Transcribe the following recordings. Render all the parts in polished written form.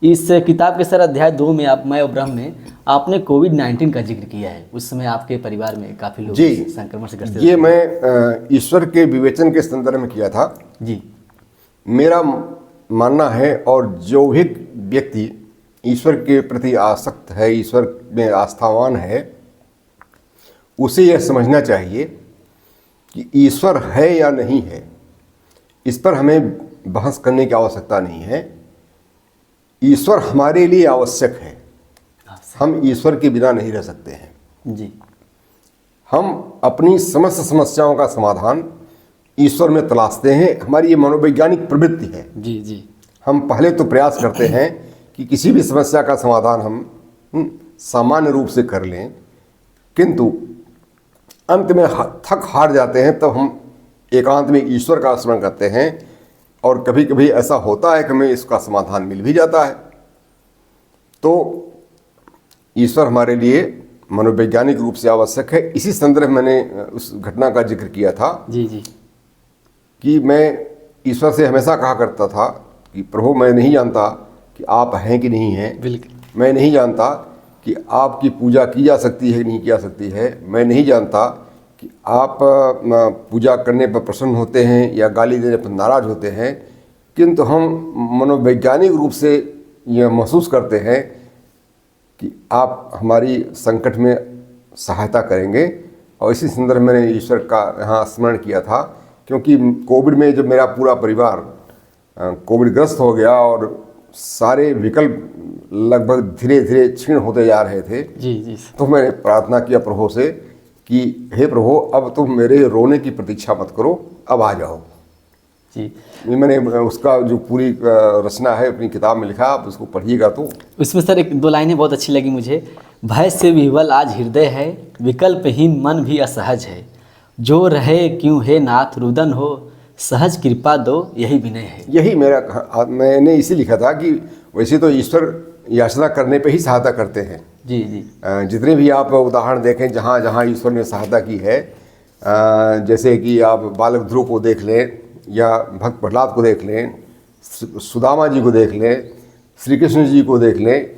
इस किताब के सर अध्याय 2 में आप मैं और ब्रह्म में आपने कोविड-19 का जिक्र किया है। उस समय आपके परिवार में काफ़ी लोग जी, संक्रमण से ग्रसित ये मैं ईश्वर के विवेचन के संदर्भ में किया था। जी मेरा मानना है, और जो भी व्यक्ति ईश्वर के प्रति आसक्त है, ईश्वर में आस्थावान है, उसे यह समझना चाहिए कि ईश्वर है या नहीं है, इस पर हमें बहस करने की आवश्यकता नहीं है। ईश्वर हमारे लिए आवश्यक है। हम ईश्वर के बिना नहीं रह सकते हैं। जी हम अपनी समस्त समस्याओं का समाधान ईश्वर में तलाशते हैं। हमारी ये मनोवैज्ञानिक प्रवृत्ति है। जी जी हम पहले तो प्रयास करते हैं कि किसी भी समस्या का समाधान हम सामान्य रूप से कर लें, किंतु अंत में थक हार जाते हैं, तब हम एकांत में ईश्वर का स्मरण करते हैं, और कभी कभी ऐसा होता है कि हमें इसका समाधान मिल भी जाता है। तो ईश्वर हमारे लिए मनोवैज्ञानिक रूप से आवश्यक है। इसी संदर्भ में मैंने उस घटना का जिक्र किया था। जी जी कि मैं ईश्वर से हमेशा कहा करता था कि प्रभु, मैं नहीं जानता कि आप हैं कि नहीं हैं, बिल्कुल। मैं नहीं जानता कि आपकी पूजा की जा सकती है कि नहीं की जा सकती है, मैं नहीं जानता कि आप पूजा करने पर प्रसन्न होते हैं या गाली देने पर नाराज होते हैं, किंतु हम मनोवैज्ञानिक रूप से यह महसूस करते हैं कि आप हमारी संकट में सहायता करेंगे। और इसी संदर्भ में मैंने ईश्वर का यहाँ स्मरण किया था, क्योंकि कोविड में जब मेरा पूरा परिवार कोविड ग्रस्त हो गया और सारे विकल्प लगभग धीरे धीरे क्षीण होते जा रहे थे, जी जी तो मैंने प्रार्थना किया प्रभु से कि हे प्रभु, अब तुम मेरे रोने की प्रतीक्षा मत करो, अब आ जाओ। जी मैंने उसका जो पूरी रचना है अपनी किताब में लिखा, आप उसको पढ़िएगा तो। उसमें सर एक दो लाइनें बहुत अच्छी लगी मुझे। भय से विह्वल आज हृदय है, विकल्पहीन मन भी असहज है, जो रहे क्यों हे नाथ रुदन हो, सहज कृपा दो यही विनय है। यही मैंने इसी लिखा था कि वैसे तो ईश्वर याचना करने पे ही सहायता करते हैं। जी जी जितने भी आप उदाहरण देखें जहाँ जहाँ ईश्वर ने सहायता की है, जैसे कि आप बालक ध्रुव को देख लें, या भक्त प्रहलाद को देख लें, सुदामा जी को देख लें, श्री कृष्ण जी को देख लें,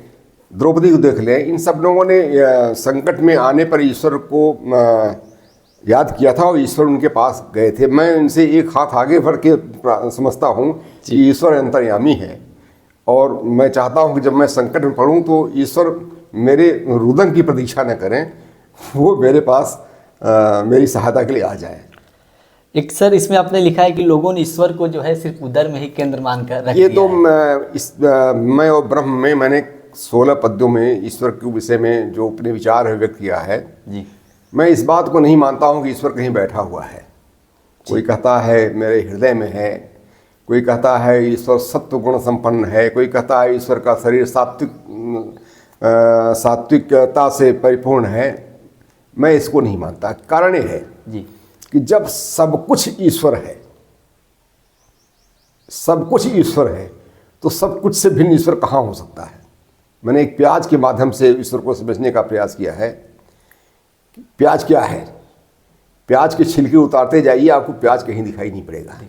द्रौपदी को देख लें, इन सब लोगों ने संकट में आने पर ईश्वर को याद किया था और ईश्वर उनके पास गए थे। मैं इनसे एक हाथ आगे बढ़ के समझता हूँ कि ईश्वर अंतर्यामी है, और मैं चाहता हूँ कि जब मैं संकट में पड़ूँ तो ईश्वर मेरे रुदन की प्रतीक्षा न करें, वो मेरे पास मेरी सहायता के लिए आ जाए। एक सर इसमें आपने लिखा है कि लोगों ने ईश्वर को जो है सिर्फ उदर में ही केंद्र मानकर रख ये दिया तो है। मैं और ब्रह्म में मैंने 16 पद्यों में ईश्वर के विषय में जो अपने विचार है व्यक्त किया है। जी मैं इस बात को नहीं मानता हूँ कि ईश्वर कहीं बैठा हुआ है। कोई कहता है मेरे हृदय में है, कोई कहता है ईश्वर सत्व गुण संपन्न है, कोई कहता है ईश्वर का शरीर सात्विकता से परिपूर्ण है। मैं इसको नहीं मानता। कारण ये है जी कि जब सब कुछ ईश्वर है, सब कुछ ईश्वर है, तो सब कुछ से भिन्न ईश्वर कहाँ हो सकता है। मैंने एक प्याज के माध्यम से ईश्वर को समझने का प्रयास किया है। प्याज क्या है? प्याज के छिलके उतारते जाइए, आपको प्याज कहीं दिखाई नहीं पड़ेगा।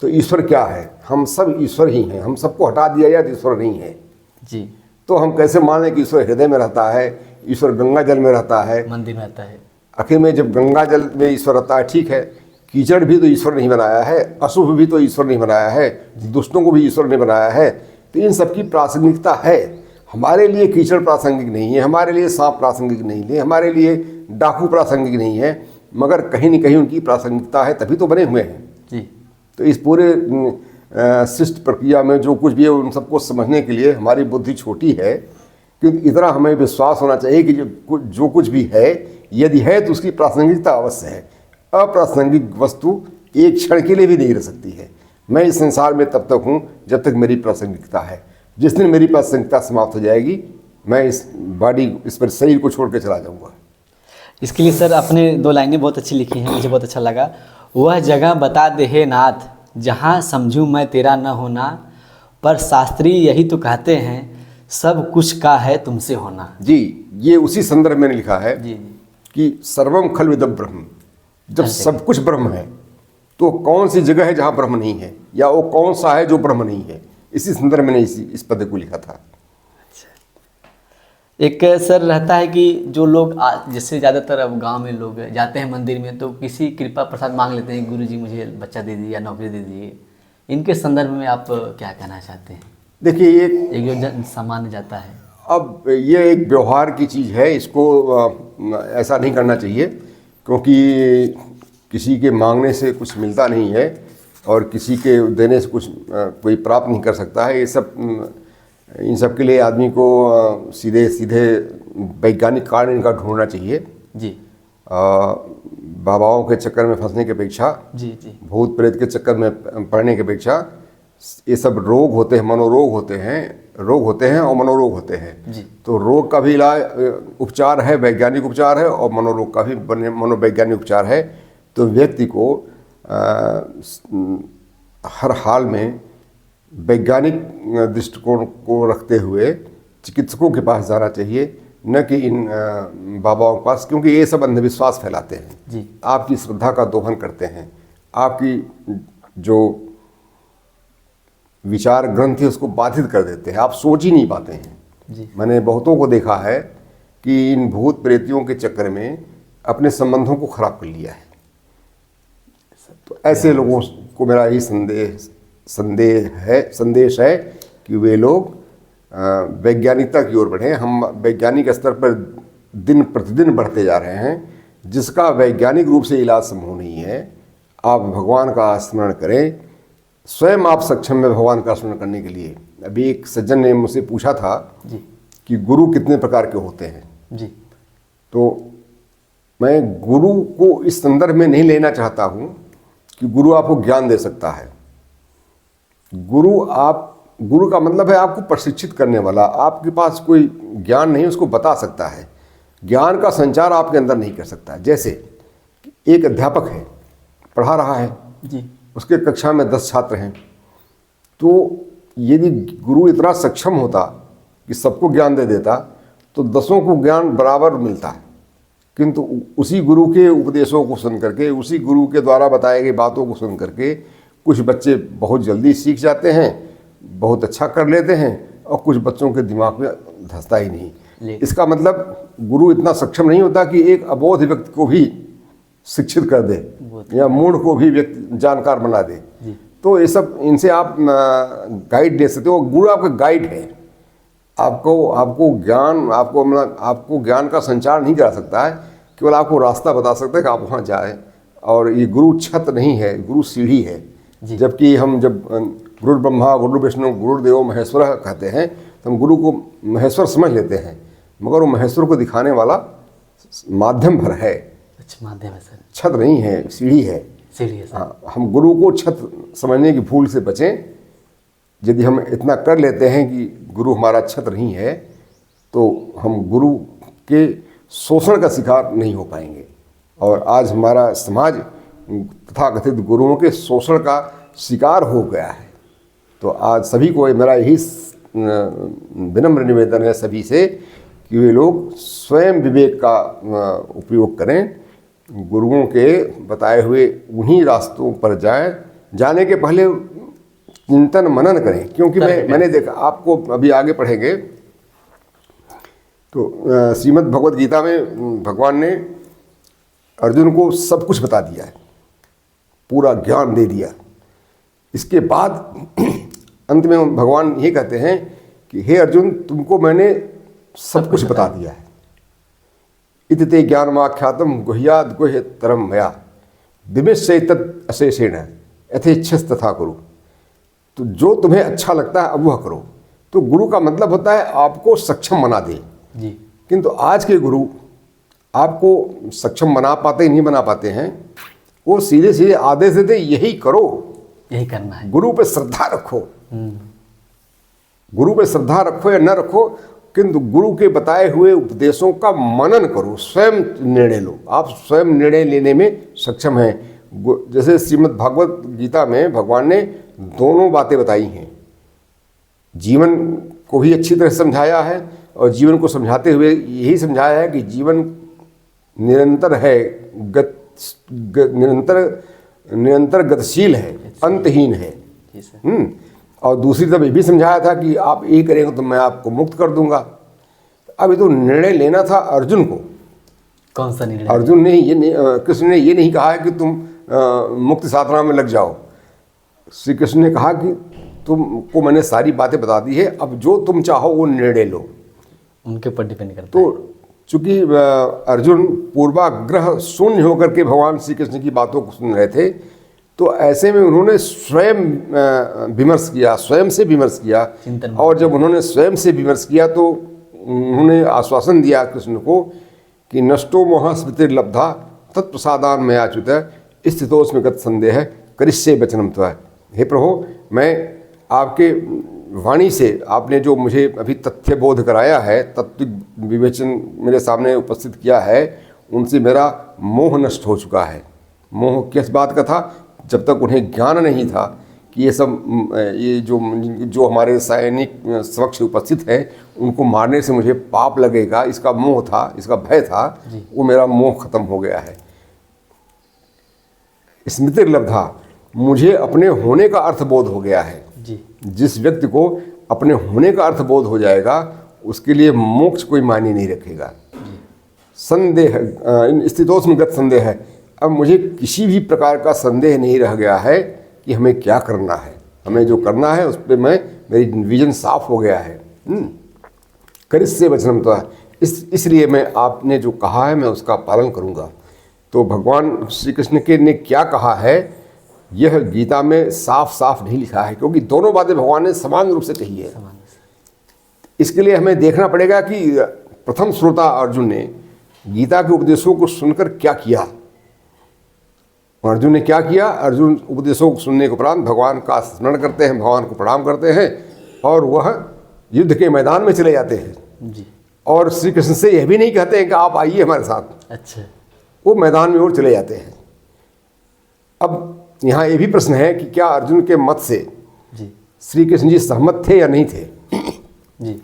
तो ईश्वर क्या है? हम सब ईश्वर ही हैं। हम सबको हटा दिया जाए तो ईश्वर नहीं है। जी तो हम कैसे मान लें कि ईश्वर हृदय में रहता है, ईश्वर गंगा जल में रहता है, मंदिर में रहता है। आखिर में जब गंगा जल में ईश्वर रहता है, ठीक है, कीचड़ भी तो ईश्वर नहीं बनाया है, अशुभ भी तो ईश्वर नहीं बनाया है, दुष्टों को भी ईश्वर ने बनाया है। तो इन सबकी प्रासंगिकता है। हमारे लिए कीचड़ प्रासंगिक नहीं है, हमारे लिए सांप प्रासंगिक नहीं है, हमारे लिए डाकू प्रासंगिक नहीं है, मगर कहीं न कहीं उनकी प्रासंगिकता है, तभी तो बने हुए हैं। जी तो इस पूरे सृष्टि प्रक्रिया में जो कुछ भी है उन सबको समझने के लिए हमारी बुद्धि छोटी है, क्योंकि इतना हमें विश्वास होना चाहिए कि जो कुछ भी है, यदि है तो उसकी प्रासंगिकता अवश्य है। अप्रासंगिक वस्तु एक क्षण के लिए भी नहीं रह सकती है। मैं इस संसार में तब तक हूँ जब तक मेरी प्रासंगिकता है। जिस दिन मेरी प्रासंगिकता समाप्त हो जाएगी, मैं इस पर शरीर को छोड़ के चला जाऊँगा। इसके लिए सर आपने दो लाइनें बहुत अच्छी लिखी हैं, मुझे बहुत अच्छा लगा। वह जगह बता दे हे नाथ, जहाँ समझूं मैं तेरा न होना, पर शास्त्री यही तो कहते हैं सब कुछ का है तुमसे होना। जी, ये उसी संदर्भ में मैंने लिखा है जी कि सर्वम खल्विदं ब्रह्म। जब सब कुछ ब्रह्म है तो कौन सी जगह है जहाँ ब्रह्म नहीं है, या वो कौन सा है जो ब्रह्म नहीं है। इसी संदर्भ में मैंने इस पद्य को लिखा था। एक सर रहता है कि जो लोग जैसे ज़्यादातर अब गांव में लोग जाते हैं मंदिर में तो किसी कृपा प्रसाद मांग लेते हैं, गुरुजी मुझे बच्चा दे दीजिए या नौकरी दे दीजिए। इनके संदर्भ में आप क्या कहना चाहते हैं? देखिए एक जो सामान्य जाता है, अब ये एक व्यवहार की चीज़ है, इसको ऐसा नहीं करना चाहिए, क्योंकि किसी के मांगने से कुछ मिलता नहीं है और किसी के देने से कुछ कोई प्राप्त नहीं कर सकता है। ये सब इन सब के लिए आदमी को सीधे सीधे वैज्ञानिक कारण इनका ढूंढना चाहिए जी। बाबाओं के चक्कर में फंसने की अपेक्षा, जी जी, भूत प्रेत के चक्कर में पड़ने की अपेक्षा, ये सब रोग होते हैं, मनोरोग होते हैं, रोग होते हैं और मनोरोग होते हैं जी। तो रोग का भी इलाज उपचार है, वैज्ञानिक उपचार है, और मनोरोग का भी मनोवैज्ञानिक उपचार है। तो व्यक्ति को हर हाल में वैज्ञानिक दृष्टिकोण को रखते हुए चिकित्सकों के पास जाना चाहिए, न कि इन बाबाओं के पास, क्योंकि ये सब अंधविश्वास फैलाते हैं जी। आपकी श्रद्धा का दोहन करते हैं, आपकी जो विचार ग्रंथि उसको बाधित कर देते हैं, आप सोच ही नहीं पाते हैं जी। मैंने बहुतों को देखा है कि इन भूत प्रेतियों के चक्कर में अपने संबंधों को खराब कर लिया है। तो ऐसे लोगों को मेरा यही संदेश है कि वे लोग वैज्ञानिकता की ओर बढ़ें। हम वैज्ञानिक स्तर पर दिन प्रतिदिन बढ़ते जा रहे हैं, जिसका वैज्ञानिक रूप से इलाज संभव नहीं है। आप भगवान का स्मरण करें, स्वयं आप सक्षम है भगवान का स्मरण करने के लिए। अभी एक सज्जन ने मुझसे पूछा था जी कि गुरु कितने प्रकार के होते हैं। जी। तो मैं गुरु को इस संदर्भ में नहीं लेना चाहता हूँ कि गुरु आपको ज्ञान दे सकता है। गुरु का मतलब है आपको प्रशिक्षित करने वाला। आपके पास कोई ज्ञान नहीं उसको बता सकता है, ज्ञान का संचार आपके अंदर नहीं कर सकता। जैसे एक अध्यापक है, पढ़ा रहा है जी, उसके कक्षा में 10 छात्र हैं, तो यदि गुरु इतना सक्षम होता कि सबको ज्ञान दे देता तो 10 को ज्ञान बराबर मिलता है। किंतु उसी गुरु के उपदेशों को सुन करके, उसी गुरु के द्वारा बताई गई बातों को सुन करके कुछ बच्चे बहुत जल्दी सीख जाते हैं, बहुत अच्छा कर लेते हैं, और कुछ बच्चों के दिमाग में धंसता ही नहीं। इसका मतलब गुरु इतना सक्षम नहीं होता कि एक अबोध व्यक्ति को भी शिक्षित कर दे या मूढ़ को भी व्यक्ति जानकार बना दे। तो ये सब इनसे आप गाइड ले सकते हो। गुरु आपका गाइड है, आपको ज्ञान का संचार नहीं करा सकता है, केवल आपको रास्ता बता सकता है कि आप वहाँ जाएं। और ये गुरु छत नहीं है, गुरु सीढ़ी है। जबकि हम जब गुरु ब्रह्मा गुरु विष्णु गुरुदेव महेश्वर कहते हैं तो हम गुरु को महेश्वर समझ लेते हैं, मगर वो महेश्वर को दिखाने वाला माध्यम भर है। अच्छा, माध्यम है सर, छत नहीं है, सीढ़ी है। सीढ़ी है सर। हाँ, हम गुरु को छत समझने की भूल से बचें। यदि हम इतना कर लेते हैं कि गुरु हमारा छत नहीं है, तो हम गुरु के शोषण का शिकार नहीं हो पाएंगे। और आज हमारा समाज तथाकथित गुरुओं के शोषण का शिकार हो गया है। तो आज सभी को मेरा यही विनम्र निवेदन है सभी से कि वे लोग स्वयं विवेक का उपयोग करें, गुरुओं के बताए हुए उन्हीं रास्तों पर जाएं। जाने के पहले चिंतन मनन करें, क्योंकि मैंने देखा, आपको अभी आगे पढ़ेंगे तो श्रीमद् भगवद गीता में भगवान ने अर्जुन को सब कुछ बता दिया है, पूरा ज्ञान दे दिया। इसके बाद अंत में भगवान ये कहते हैं कि हे अर्जुन, तुमको मैंने सब कुछ बता दिया है। इति ते ज्ञानमाख्यातम गुह्याद गुह्यतरम मया विमिश्य तत् अशेषेण यथेच्छस तथा कुरु। तो जो तुम्हें अच्छा लगता है अब वह करो। तो गुरु का मतलब होता है आपको सक्षम बना दे जी। किंतु आज के गुरु आपको सक्षम बना पाते नहीं बना पाते हैं। वो सीधे सीधे आदेश देते यही करो, यही करना है। गुरु पे श्रद्धा रखो, गुरु पे श्रद्धा रखो या न रखो, किंतु गुरु के बताए हुए उपदेशों का मनन करो, स्वयं निर्णय लो। आप स्वयं निर्णय लेने में सक्षम हैं। जैसे श्रीमद् भागवत गीता में भगवान ने दोनों बातें बताई हैं, जीवन को भी अच्छी तरह समझाया है और जीवन को समझाते हुए यही समझाया है कि जीवन निरंतर है, निरंतर गतिशील है, अंतहीन है। और दूसरी तरफ ये भी समझाया था कि आप ये करेंगे तो मैं आपको मुक्त कर दूंगा। अब ये तो निर्णय लेना था अर्जुन को। कौन सा निर्णय? अर्जुन ने कृष्ण ने ये नहीं कहा है कि तुम मुक्ति साधना में लग जाओ। श्री कृष्ण ने कहा कि तुमको मैंने सारी बातें बता दी है, अब जो तुम चाहो वो निर्णय लो। उनके ऊपर डिपेंड करता है। तो चूंकि अर्जुन पूर्वाग्रह शून्य होकर के भगवान श्री कृष्ण की बातों को सुन रहे थे, तो ऐसे में उन्होंने स्वयं विमर्श किया, स्वयं से विमर्श किया। चिंतन। और जब उन्होंने स्वयं से विमर्श किया तो उन्होंने आश्वासन दिया कृष्ण को कि नष्टो मोह स्मृतिर्लब्धा तत्प्रसादान मया च्युत स्थितोस्मि गत संदेह करिष्ये वचनम त्वया। हे प्रभु, मैं आपके वाणी से आपने जो मुझे अभी तथ्य बोध कराया है, तत्व विवेचन मेरे सामने उपस्थित किया है, उनसे मेरा मोह नष्ट हो चुका है। मोह किस बात का था? जब तक उन्हें ज्ञान नहीं था कि ये जो हमारे सैनिक समक्ष उपस्थित हैं, उनको मारने से मुझे पाप लगेगा, इसका मोह था, इसका भय था, वो मेरा मोह खत्म हो गया है। स्मृतिर्लब्धा, मुझे अपने होने का अर्थ बोध हो गया है। जी। जिस व्यक्ति को अपने होने का अर्थ बोध हो जाएगा, उसके लिए मोक्ष कोई मायने नहीं रखेगा। संदेह स्थितोस्मि गत संदेह है। अब मुझे किसी भी प्रकार का संदेह नहीं रह गया है कि हमें क्या करना है। हमें जो करना है उस पर मेरी विजन साफ हो गया है। करिष्ये वचनम त्वया, इसलिए मैं आपने जो कहा है मैं उसका पालन करूँगा। तो भगवान श्री कृष्ण ने क्या कहा है, यह गीता में साफ साफ नहीं लिखा है, क्योंकि दोनों बातें भगवान ने समान रूप से कही है। इसके लिए हमें देखना पड़ेगा कि प्रथम श्रोता अर्जुन ने गीता के उपदेशों को सुनकर क्या किया। अर्जुन ने क्या किया? अर्जुन उपदेशों को सुनने के उपरांत भगवान का स्मरण करते हैं, भगवान को प्रणाम करते हैं और वह युद्ध के मैदान में चले जाते हैं जी। और श्री कृष्ण से यह भी नहीं कहते हैं कि आप आइए हमारे साथ। अच्छा। वो मैदान में और चले जाते हैं। अब यहाँ ये भी प्रश्न है कि क्या अर्जुन के मत से जी श्री कृष्ण जी सहमत थे या नहीं थे? जी।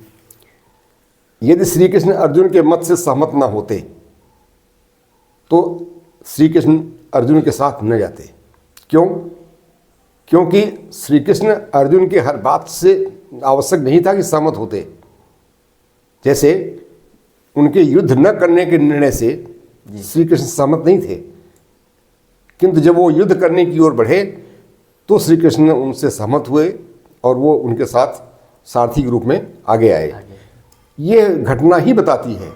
यदि श्री कृष्ण अर्जुन के मत से सहमत न होते तो श्री कृष्ण अर्जुन के साथ न जाते। क्यों? क्योंकि श्री कृष्ण अर्जुन के हर बात से आवश्यक नहीं था कि सहमत होते। जैसे उनके युद्ध न करने के निर्णय से श्री कृष्ण सहमत नहीं थे, किंतु जब वो युद्ध करने की ओर बढ़े तो श्री कृष्ण उनसे सहमत हुए और वो उनके साथ सारथी के रूप में आगे आए। ये घटना ही बताती है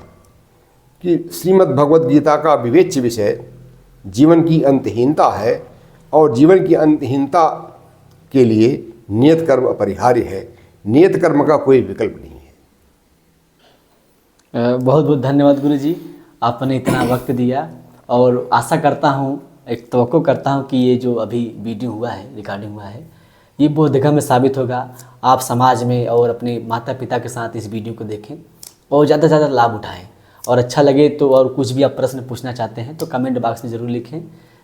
कि श्रीमद् भगवद गीता का विवेच्य विषय जीवन की अंतहीनता है और जीवन की अंतहीनता के लिए नियत कर्म अपरिहार्य है। नियत कर्म का कोई विकल्प नहीं है। बहुत बहुत धन्यवाद गुरु जी, आपने इतना वक्त दिया और आशा करता हूँ, एक तवक्को करता हूँ कि ये जो अभी वीडियो हुआ है, रिकॉर्डिंग हुआ है, ये बोधगम्य में साबित होगा। आप समाज में और अपने माता पिता के साथ इस वीडियो को देखें और ज़्यादा से ज़्यादा लाभ उठाएं। और अच्छा लगे तो और कुछ भी आप प्रश्न पूछना चाहते हैं तो कमेंट बॉक्स में ज़रूर लिखें,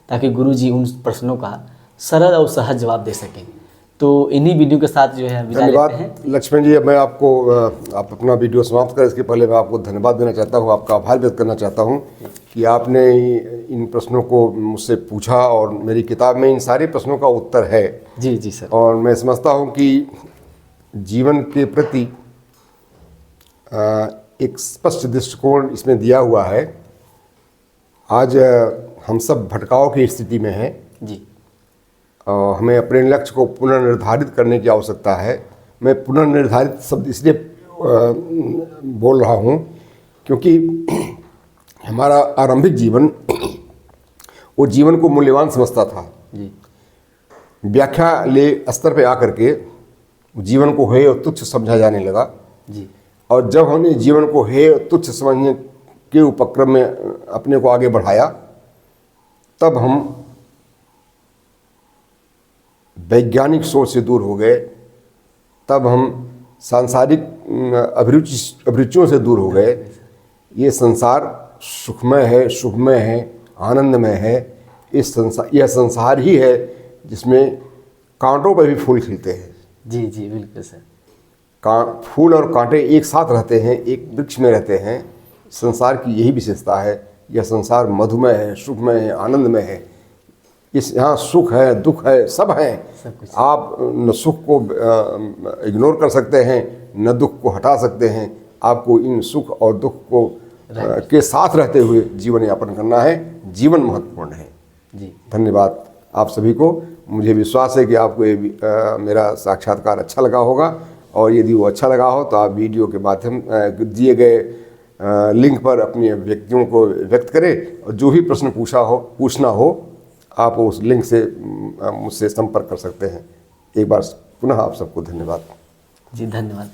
ताकि गुरुजी उन प्रश्नों का सरल और सहज जवाब दे सकें। तो इन्हीं वीडियो के साथ जो है विदा लेते हैं। लक्ष्मण जी, मैं आपको आप अपना वीडियो समाप्त करें इसके पहले मैं आपको धन्यवाद देना चाहता हूँ, आपका आभार व्यक्त करना चाहता हूँ कि आपने इन प्रश्नों को मुझसे पूछा और मेरी किताब में इन सारे प्रश्नों का उत्तर है। जी जी सर। और मैं समझता हूँ कि जीवन के प्रति एक स्पष्ट दृष्टिकोण इसमें दिया हुआ है। आज हम सब भटकाव की स्थिति में हैं जी। हमें अपने लक्ष्य को पुनर्निर्धारित करने की आवश्यकता है। मैं पुनर्निर्धारित शब्द इसलिए बोल रहा हूँ क्योंकि हमारा आरंभिक जीवन वो जीवन को मूल्यवान समझता था जी। व्याख्या ले स्तर पे आकर के जीवन को हेय और तुच्छ समझा जाने लगा जी। और जब हमने जीवन को हेय और तुच्छ समझने के उपक्रम में अपने को आगे बढ़ाया, तब हम वैज्ञानिक सोच से दूर हो गए, तब हम सांसारिक अभिरुचियों से दूर हो गए। ये संसार सुखमय है, शुभमय है, आनंदमय है। यह संसार ही है जिसमें कांटों पर भी फूल खिलते हैं। जी जी बिल्कुल सर। फूल और कांटे एक साथ रहते हैं, एक वृक्ष में रहते हैं। संसार की यही विशेषता है। यह संसार मधुमय है, शुभमय है, आनंदमय है। इस यहाँ सुख है, दुख है, सब है। सब कुछ। आप न सुख को इग्नोर कर सकते हैं, न दुख को हटा सकते हैं। आपको इन सुख और दुख को के साथ रहते हुए जीवन यापन करना है। जीवन महत्वपूर्ण है जी। धन्यवाद आप सभी को। मुझे विश्वास है कि आपको ये मेरा साक्षात्कार अच्छा लगा होगा, और यदि वो अच्छा लगा हो तो आप वीडियो के माध्यम दिए गए लिंक पर अपनी व्यक्तियों को व्यक्त करें, और जो भी प्रश्न पूछना हो आप उस लिंक से मुझसे संपर्क कर सकते हैं। एक बार पुनः आप सबको धन्यवाद। जी धन्यवाद।